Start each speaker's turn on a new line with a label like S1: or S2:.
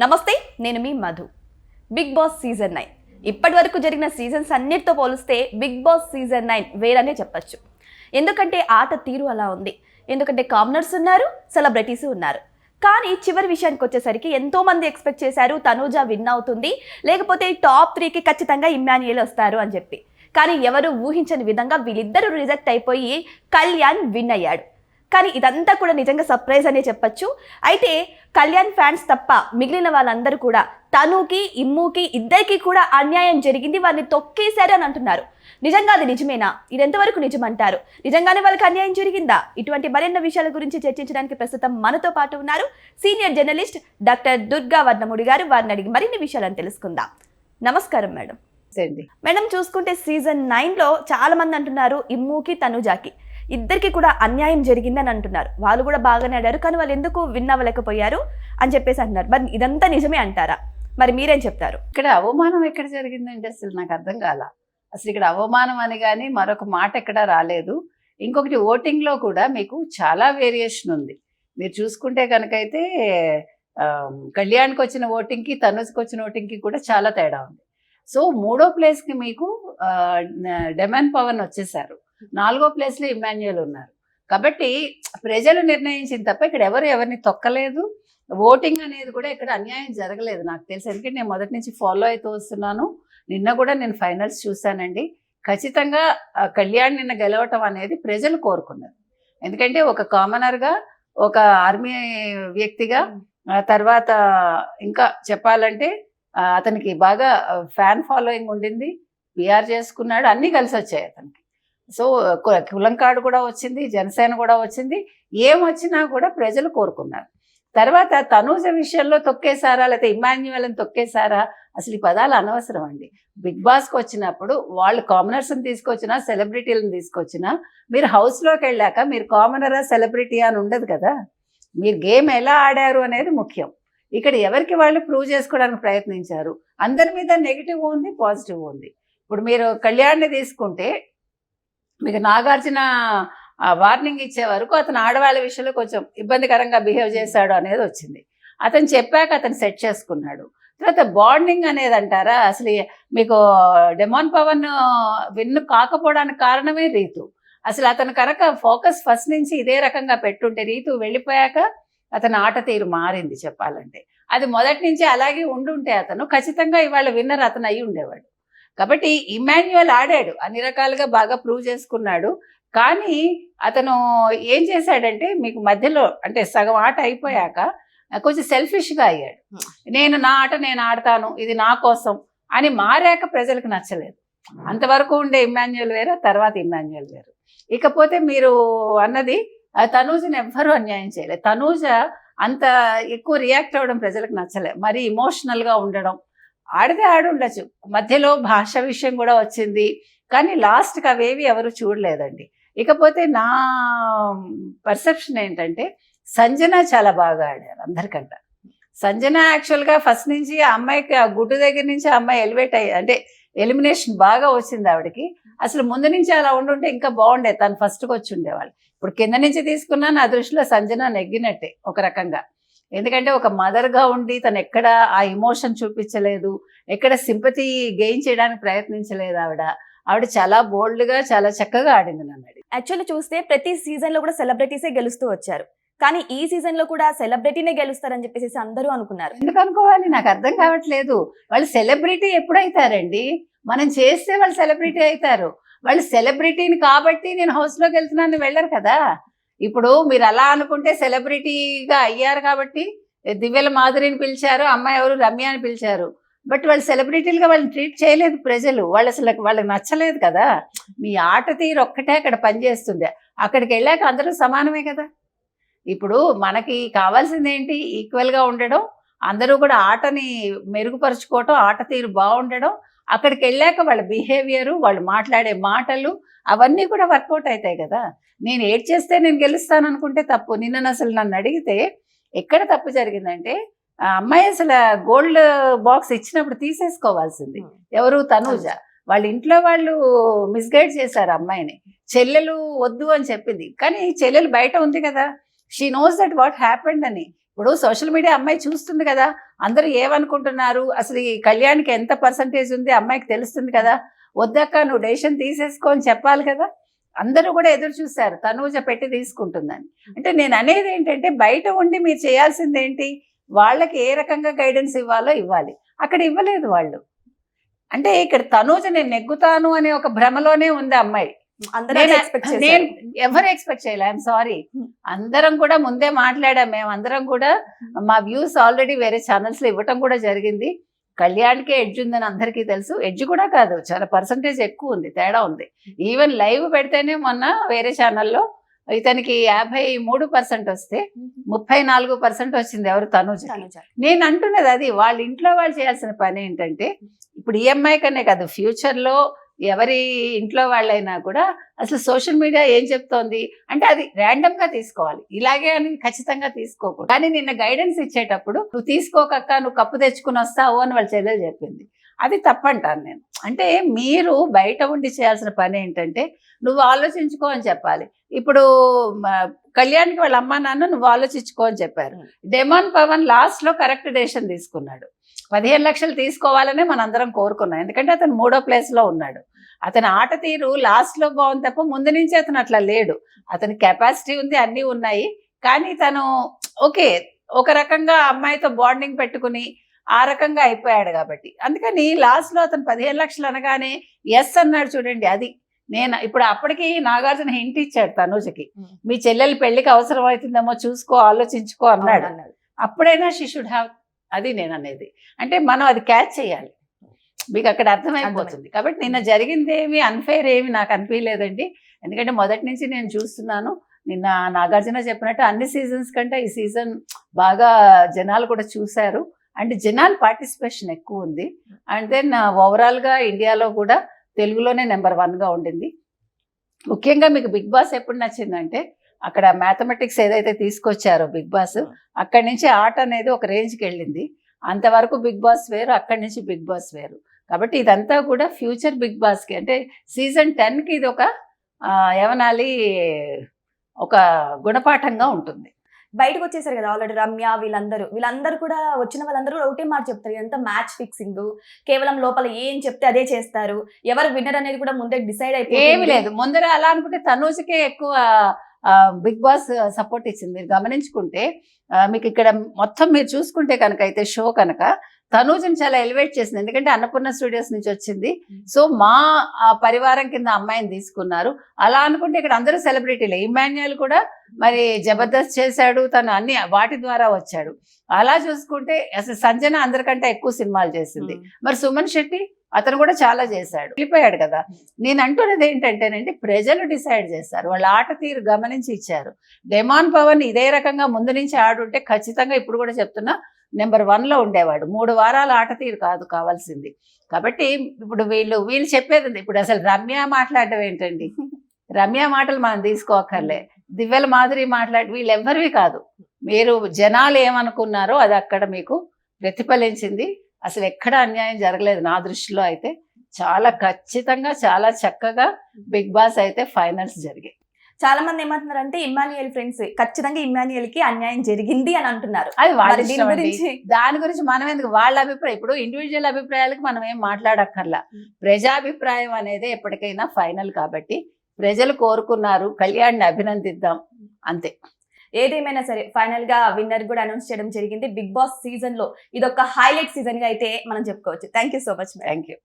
S1: నమస్తే, నేను మీ Madhu. Big boss season 9 ఇప్పటి వరకు జరిగిన సీజన్స్ అన్నిటితో పోలిస్తే బిగ్ బాస్ సీజన్ 9 వేరనే చెప్పొచ్చు. ఎందుకంటే ఆట తీరు అలా ఉంది. ఎందుకంటే కామనర్స్ ఉన్నారు, సెలబ్రిటీస్ ఉన్నారు. కానీ చివరి విషయానికి వచ్చేసరికి ఎంతో మంది ఎక్స్పెక్ట్ చేశారు తనూజ విన్ అవుతుంది, లేకపోతే టాప్ 3కి ఖచ్చితంగా ఇమ్మాన్యుయల్ వస్తారు అని చెప్పి. కానీ ఎవరు ఊహించని విధంగా వీళ్ళిద్దరూ రిజెక్ట్ అయిపోయి కళ్యాణ్ విన్ అయ్యాడు. కానీ ఇదంతా కూడా నిజంగా సర్ప్రైజ్ అనే చెప్పొచ్చు. అయితే కళ్యాణ్ ఫ్యాన్స్ తప్ప మిగిలిన వాళ్ళందరూ కూడా తనుకి ఇమ్ముకి ఇద్దరికి కూడా అన్యాయం జరిగింది, వారిని తొక్కేశారు అని అంటున్నారు. నిజంగా అది నిజమేనా? ఇది ఎంతవరకు నిజమంటారు? నిజంగానే వాళ్ళకి అన్యాయం జరిగిందా? ఇటువంటి మరెన్నో విషయాల గురించి చర్చించడానికి ప్రస్తుతం మనతో పాటు ఉన్నారు సీనియర్ జర్నలిస్ట్ డాక్టర్ దుర్గా వర్ణముడి గారు. వారిని అడిగి మరిన్ని విషయాలను తెలుసుకుందాం. నమస్కారం మేడం. మేడం, చూసుకుంటే సీజన్ 9లో చాలా మంది అంటున్నారు ఇమ్ముకి తనుజాకి ఇద్దరికి కూడా అన్యాయం జరిగిందని అంటున్నారు. వాళ్ళు కూడా బాగానే ఆడారు, కానీ వాళ్ళు ఎందుకు విన్ అవ్వలేకపోయారు అని చెప్పేసి అంటున్నారు. మరి ఇదంతా నిజమే అంటారా? మరి మీరేం చెప్తారు?
S2: ఇక్కడ అవమానం ఎక్కడ జరిగిందంటే అసలు నాకు అర్థం కాల. అసలు ఇక్కడ అవమానం అని కానీ మరొక మాట ఎక్కడ రాలేదు. ఇంకొకటి ఓటింగ్లో కూడా మీకు చాలా వేరియేషన్ ఉంది. మీరు చూసుకుంటే కనుకైతే కళ్యాణ్కి వచ్చిన ఓటింగ్కి తనుజ్కి వచ్చిన ఓటింగ్కి కూడా చాలా తేడా ఉంది. సో 3వ ప్లేస్కి మీకు డెమాన్ పవన్ వచ్చేసారు, 4వ ప్లేస్లో ఇమ్మాన్యుయల్ ఉన్నారు. కాబట్టి ప్రజలు నిర్ణయించిన తప్ప ఇక్కడ ఎవరిని తొక్కలేదు. ఓటింగ్ అనేది కూడా ఇక్కడ అన్యాయం జరగలేదు నాకు తెలుసు. ఎందుకంటే నేను మొదటి నుంచి ఫాలో అవుతూ వస్తున్నాను. నిన్న కూడా నేను ఫైనల్స్ చూశానండి. ఖచ్చితంగా కళ్యాణ్ నిన్న గెలవటం అనేది ప్రజలు కోరుకున్నారు. ఎందుకంటే ఒక కామనర్గా, ఒక ఆర్మీ వ్యక్తిగా, తర్వాత ఇంకా చెప్పాలంటే అతనికి బాగా ఫ్యాన్ ఫాలోయింగ్ ఉండింది, పిఆర్ చేసుకున్నాడు, అన్నీ కలిసి వచ్చాయి అతనికి. సో కులం కార్డు కూడా వచ్చింది, జనసేన కూడా వచ్చింది. ఏమొచ్చినా కూడా ప్రజలు కోరుకున్నారు. తర్వాత తనూజ విషయంలో తొక్కేశారా లేకపోతే ఇమ్మాన్యుయల్ని తొక్కేశారా, అసలు ఈ పదాలు అనవసరం అండి. బిగ్ బాస్కి వచ్చినప్పుడు వాళ్ళు కామనర్స్ని తీసుకొచ్చినా సెలబ్రిటీలను తీసుకొచ్చినా మీరు హౌస్లోకి వెళ్ళాక మీరు కామనరా సెలబ్రిటీ అని ఉండదు కదా. మీరు గేమ్ ఎలా ఆడారు అనేది ముఖ్యం. ఇక్కడ ఎవరికి వాళ్ళు ప్రూవ్ చేసుకోవడానికి ప్రయత్నించారు. అందరి మీద నెగిటివ్ ఉంది, పాజిటివ్ ఉంది. ఇప్పుడు మీరు కళ్యాణ్ని తీసుకుంటే మీకు నాగార్జున వార్నింగ్ ఇచ్చే వరకు అతను ఆడవాళ్ళ విషయంలో కొంచెం ఇబ్బందికరంగా బిహేవ్ చేశాడు అనేది వచ్చింది. అతను చెప్పాక అతను సెట్ చేసుకున్నాడు. తర్వాత బాండింగ్ అనేది అంటారా, అసలు మీకు డెమాన్ పవన్ విన్ కాకపోవడానికి కారణమే రీతు. అసలు అతను కనుక ఫోకస్ ఫస్ట్ నుంచి ఇదే రకంగా పెట్టుంటే, రీతు వెళ్ళిపోయాక అతని ఆట తీరు మారింది చెప్పాలంటే. అది మొదటి నుంచి అలాగే ఉండుంటే అతను ఖచ్చితంగా ఇవాళ విన్నర్ అతను అయి ఉండేవాడు. కాబట్టి ఇమ్మాన్యుయల్ ఆడాడు, అన్ని రకాలుగా బాగా ప్రూవ్ చేసుకున్నాడు. కానీ అతను ఏం చేశాడంటే మీకు మధ్యలో అంటే సగం ఆట అయిపోయాక కొంచెం సెల్ఫిష్గా అయ్యాడు. నా ఆట నేను ఆడతాను, ఇది నా కోసం అని మారాక ప్రజలకు నచ్చలేదు. అంతవరకు ఉండే ఇమ్మాన్యుయల్ వేరు, తర్వాత ఇమ్మాన్యుయల్ వేరు. ఇకపోతే మీరు అన్నది తనూజని ఎవ్వరూ అన్యాయం చేయలేదు. తనూజ అంత ఎక్కువ రియాక్ట్ అవ్వడం ప్రజలకు నచ్చలేదు. మరీ ఇమోషనల్గా ఉండడం, ఆడితే ఆడి ఉండొచ్చు, మధ్యలో భాష విషయం కూడా వచ్చింది, కానీ లాస్ట్కి అవేవి ఎవరు చూడలేదండి. ఇకపోతే నా పర్సెప్షన్ ఏంటంటే సంజన చాలా బాగా ఆడారు అందరికంటే. సంజన యాక్చువల్గా ఫస్ట్ నుంచి ఆ అమ్మాయికి ఆ గుడ్డు దగ్గర నుంచి ఆ అమ్మాయి ఎలివేట్ అంటే ఎలిమినేషన్ బాగా వచ్చింది ఆవిడకి. అసలు ముందు నుంచి అలా ఉండుంటే ఇంకా బాగుండేది, తను ఫస్ట్కి వచ్చి ఉండేవాళ్ళు. ఇప్పుడు కింద నుంచి తీసుకున్నా నా దృష్టిలో సంజన నెగ్గినట్టే ఒక రకంగా. ఎందుకంటే ఒక మదర్గా ఉండి తను ఎక్కడ ఆ ఇమోషన్ చూపించలేదు, ఎక్కడ సింపతి గెయిన్ చేయడానికి ప్రయత్నించలేదు. ఆవిడ చాలా బోల్డ్గా చాలా చక్కగా ఆడింది నన్ను.
S1: యాక్చువల్లీ చూస్తే ప్రతి సీజన్లో కూడా సెలబ్రిటీసే గెలుస్తూ వచ్చారు, కానీ ఈ సీజన్లో కూడా సెలబ్రిటీనే గెలుస్తారని చెప్పేసి అందరూ అనుకున్నారు.
S2: ఎందుకు అనుకోవాలి? నాకు అర్థం కావట్లేదు. వాళ్ళు సెలబ్రిటీ ఎప్పుడైతారండి? మనం చేస్తే వాళ్ళు సెలబ్రిటీ అవుతారు. వాళ్ళు సెలబ్రిటీని కాబట్టి నేను హౌస్లోకి వెళ్తున్నాను వెళ్ళరు కదా. ఇప్పుడు మీరు అలా అనుకుంటే సెలబ్రిటీగా అయ్యారు కాబట్టి దివ్యల మాధురిని పిలిచారు, అమ్మాయి ఎవరు రమ్య అని పిలిచారు. బట్ వాళ్ళు సెలబ్రిటీలుగా వాళ్ళని ట్రీట్ చేయలేదు ప్రజలు. వాళ్ళకి నచ్చలేదు కదా. మీ ఆట తీరు ఒక్కటే అక్కడ పనిచేస్తుంది. అక్కడికి వెళ్ళాక అందరూ సమానమే కదా. ఇప్పుడు మనకి కావాల్సింది ఏంటి? ఈక్వల్గా ఉండడం, అందరూ కూడా ఆటని మెరుగుపరుచుకోవటం, ఆట తీరు బాగుండడం. అక్కడికి వెళ్ళాక వాళ్ళ బిహేవియరు, వాళ్ళు మాట్లాడే మాటలు అవన్నీ కూడా వర్కౌట్ అవుతాయి కదా. నేను ఏడ్ చేస్తే నేను గెలుస్తాను అనుకుంటే తప్పు. అసలు నన్ను అడిగితే ఎక్కడ తప్పు జరిగిందంటే ఆ అమ్మాయి అసలు గోల్డ్ బాక్స్ ఇచ్చినప్పుడు తీసేసుకోవాల్సింది. ఎవరు? తనూజ. వాళ్ళ ఇంట్లో వాళ్ళు మిస్గైడ్ చేశారు అమ్మాయిని. చెల్లెలు వద్దు అని చెప్పింది, కానీ చెల్లెలు బయట ఉంది కదా. She knows that what happened అని. ఇప్పుడు సోషల్ మీడియా అమ్మాయి చూస్తుంది కదా, అందరూ ఏమనుకుంటున్నారు, అసలు ఈ కళ్యాణ్కి ఎంత పర్సంటేజ్ ఉంది అమ్మాయికి తెలుస్తుంది కదా, వద్దక్క నువ్వు డెసిషన్ తీసేసుకో అని చెప్పాలి కదా. అందరూ కూడా ఎదురు చూశారు తనూజ పెట్టి తీసుకుంటుందని. అంటే నేను అనేది ఏంటంటే బయట ఉండి మీరు చేయాల్సింది ఏంటి, వాళ్ళకి ఏ రకంగా గైడెన్స్ ఇవ్వాలో ఇవ్వాలి, అక్కడ ఇవ్వలేదు వాళ్ళు. అంటే ఇక్కడ తనూజ నేను నెగ్గుతాను అనే ఒక భ్రమలోనే ఉంది అమ్మాయి. నేను ఎవరు ఎక్స్పెక్ట్ చేయలే, ఐఎమ్ సారీ. అందరం కూడా ముందే మాట్లాడాం, మేము అందరం కూడా మా వ్యూస్ ఆల్రెడీ వేరే ఛానల్స్ లో ఇవ్వటం కూడా జరిగింది. కళ్యాణ్కే ఎడ్జ్ ఉందని అందరికీ తెలుసు. ఎడ్జ్ కూడా కాదు, చాలా పర్సంటేజ్ ఎక్కువ ఉంది, తేడా ఉంది. ఈవెన్ లైవ్ పెడితేనే మొన్న వేరే ఛానల్లో ఇతనికి 53% వస్తే 34% వచ్చింది ఎవరు, తనూజ. నేను అంటున్నది అది, వాళ్ళ ఇంట్లో వాళ్ళు చేయాల్సిన పని ఏంటంటే ఇప్పుడు ఈఎంఐ కనే కాదు, ఫ్యూచర్లో ఎవరి ఇంట్లో వాళ్ళైనా కూడా అసలు సోషల్ మీడియా ఏం చెప్తోంది అంటే అది ర్యాండమ్ గా తీసుకోవాలి, ఇలాగే అని ఖచ్చితంగా తీసుకోకూడదు. కానీ నిన్న గైడెన్స్ ఇచ్చేటప్పుడు నువ్వు తీసుకోకక్క, నువ్వు కప్పు తెచ్చుకుని వస్తావు అని వాళ్ళ చెల్లెలు చెప్పింది. అది తప్పంటాను నేను. అంటే మీరు బయట ఉండి చేయాల్సిన పని ఏంటంటే నువ్వు ఆలోచించుకో అని చెప్పాలి. ఇప్పుడు కళ్యాణ్కి వాళ్ళ అమ్మా నాన్న నువ్వు ఆలోచించుకో అని చెప్పారు. డెమాన్ పవన్ లాస్ట్ లో కరెక్ట్ డెసిషన్ తీసుకున్నాడు. 15 లక్షలు తీసుకోవాలనే మనందరం కోరుకున్నాం, ఎందుకంటే అతను 3వ ప్లేస్ లో ఉన్నాడు. అతని ఆట తీరు లాస్ట్ లో బాగుంది తప్ప ముందు నుంచి అతను అట్లా లేడు. అతని కెపాసిటీ ఉంది, అన్నీ ఉన్నాయి. కానీ తను ఓకే ఒక రకంగా అమ్మాయితో బాండింగ్ పెట్టుకుని ఆ రకంగా అయిపోయాడు కాబట్టి, అందుకని లాస్ట్ లో అతను 15 లక్షలు అనగానే ఎస్ అన్నాడు. చూడండి, అది నేను ఇప్పుడు అప్పటికి నాగార్జున హింట్ ఇచ్చాడు తనూజకి, మీ చెల్లెలు పెళ్లికి అవసరం అవుతుందేమో చూసుకో, ఆలోచించుకో అన్నాడు. అప్పుడైనా షీ షుడ్ హ్యావ్, అది నేను అనేది. అంటే మనం అది క్యాచ్ చేయాలి, మీకు అక్కడ అర్థమైపోతుంది. కాబట్టి నిన్న జరిగింది ఏమి అన్ఫెయిర్ ఏమి నాకు అనిపించలేదండి. ఎందుకంటే మొదటి నుంచి నేను చూస్తున్నాను. నిన్న నాగార్జున చెప్పినట్టు అన్ని సీజన్స్ కంటే ఈ సీజన్ బాగా జనాలు కూడా చూశారు. అండ్ జనాలు పార్టిసిపేషన్ ఎక్కువ ఉంది. అండ్ దెన్ ఓవరాల్గా ఇండియాలో కూడా తెలుగులోనే నెంబర్ 1గా ఉండింది. ముఖ్యంగా మీకు బిగ్ బాస్ ఎప్పుడు నచ్చిందంటే అక్కడ మ్యాథమెటిక్స్ ఏదైతే తీసుకొచ్చారో బిగ్ బాస్, అక్కడి నుంచి ఆట అనేది ఒక రేంజ్కి వెళ్ళింది. అంతవరకు బిగ్ బాస్ వేరు, అక్కడి నుంచి బిగ్ బాస్ వేరు. కాబట్టి ఇదంతా కూడా ఫ్యూచర్ బిగ్ బాస్కి అంటే సీజన్ 10కి ఇది ఒక ఏమనాలి, ఒక గుణపాఠంగా ఉంటుంది.
S1: బయటకు వచ్చేసారు కదా ఆల్రెడీ రమ్య, వీళ్ళందరూ కూడా వచ్చిన వాళ్ళందరూ కూడా ఒకటే మాట చెప్తారు, ఎంత మ్యాచ్ ఫిక్సింగ్, కేవలం లోపల ఏం చెప్తే అదే చేస్తారు, ఎవరు విన్నర్ అనేది కూడా ముందే డిసైడ్ అయిపోయి
S2: ఏమి లేదు. ముందర అలా అనుకుంటే తనూజకే ఎక్కువ బిగ్ బాస్ సపోర్ట్ ఇచ్చింది. మీరు గమనించుకుంటే మీకు ఇక్కడ మొత్తం మీరు చూసుకుంటే కనుక అయితే షో కనుక తనూజని చాలా ఎలివేట్ చేసింది. ఎందుకంటే అన్నపూర్ణ స్టూడియోస్ నుంచి వచ్చింది, సో మా పరివారం కింద అమ్మాయిని తీసుకున్నారు. అలా అనుకుంటే ఇక్కడ అందరూ సెలబ్రిటీలే. ఇమాన్యుయల్ కూడా మరి జబర్దస్త్ చేశాడు, తను అన్ని వాటి ద్వారా వచ్చాడు. అలా చూసుకుంటే అసలు సంజన అందరికంటే ఎక్కువ సినిమాలు చేసింది. మరి సుమన్ శెట్టి అతను కూడా చాలా చేశాడు, వెళ్ళిపోయాడు కదా. నేను అంటున్నది ఏంటంటేనండి, ప్రజలు డిసైడ్ చేస్తారు, వాళ్ళ ఆట తీరు గమనించి ఇచ్చారు. డెమాన్ పవన్ ఇదే రకంగా ముందు నుంచి ఆడుంటే ఖచ్చితంగా ఇప్పుడు కూడా చెప్తున్నా నెంబర్ 1లో ఉండేవాడు. 3 వారాల ఆట తీరు కాదు కావాల్సింది. కాబట్టి ఇప్పుడు వీళ్ళు చెప్పేది ఉంది. ఇప్పుడు అసలు రమ్య మాట్లాడడం ఏంటండి, రమ్య మాటలు మనం తీసుకోకర్లే. దివ్యల మాధురి వీళ్ళెవ్వరివి కాదు. మీరు జనాలు ఏమనుకున్నారో అది అక్కడ మీకు ప్రతిఫలించింది. అసలు ఎక్కడ అన్యాయం జరగలేదు నా దృష్టిలో అయితే. చాలా ఖచ్చితంగా చాలా చక్కగా బిగ్ బాస్ అయితే ఫైనల్స్ జరిగాయి.
S1: చాలా మంది ఏమంటున్నారంటే ఇమ్మాన్యుయల్ ఫ్రెండ్స్ ఖచ్చితంగా ఇమ్మాన్యుయల్ కి అన్యాయం జరిగింది అని అంటున్నారు.
S2: అది దాని గురించి మనం ఎందుకు, వాళ్ళ అభిప్రాయం. ఇప్పుడు ఇండివిజువల్ అభిప్రాయాలకు మనం ఏం మాట్లాడక్కర్లా. ప్రజాభిప్రాయం అనేది ఎప్పటికైనా ఫైనల్. కాబట్టి ప్రజలు కోరుకున్నారు, కళ్యాణ్ని అభినందిద్దాం అంతే.
S1: ఏదేమైనా సరే ఫైనల్ గా విన్నర్ కూడా అనౌన్స్ చేయడం జరిగింది. బిగ్ బాస్ సీజన్ లో ఇదొక హైలైట్ సీజన్ గా అయితే మనం చెప్పుకోవచ్చు. Thank you so much.
S2: Thank you.